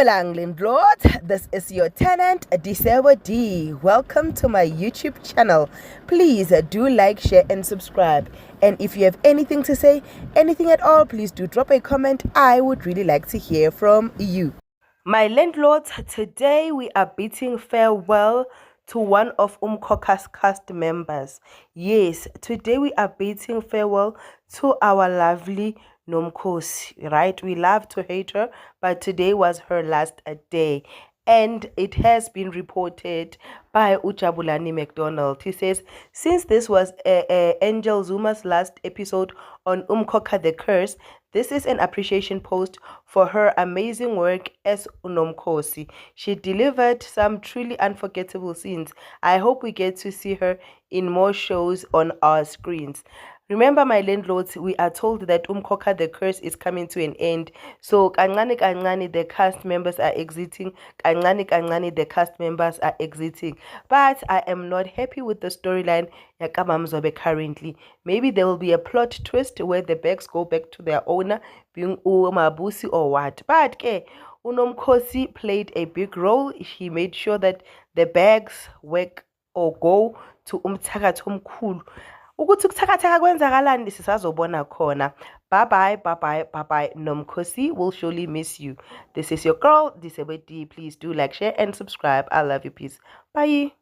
Dumelang landlord, this is your tenant Disebo D. Welcome to my YouTube channel. Please do like, share and subscribe. And if you have anything to say, anything at all, please do drop a comment. I would really like to hear from you. My landlords, today we are bidding farewell to one of Umkhokha's cast members. Yes, today we are bidding farewell to our lovely Nomkhosi, right? We love to hate her, but today was her last day. And it has been reported by Ujabulani McDonald. He says, since this was Angel Zuma's last episode on Umkhokha the Curse, this is an appreciation post for her amazing work as Unomkhosi. She delivered some truly unforgettable scenes. I hope we get to see her in more shows on our screens. Remember, my landlords, we are told that Umkhokha the Curse is coming to an end. So, kancane, the cast members are exiting. Kancane, the cast members are exiting. But I am not happy with the storyline Yakamamzobe currently. Maybe there will be a plot twist where the bags go back to their owner, being Umabusi or what. But Unomkhosi played a big role. He made sure that the bags work or go to Umthakathi omkhulu. Ukuthi kuthakathaka kwenzakalani sisazobona khona. Bye bye Nomkhosi, will surely miss you. This is your girl Disebo D. Please do like, share and subscribe. I love you. Peace. Bye.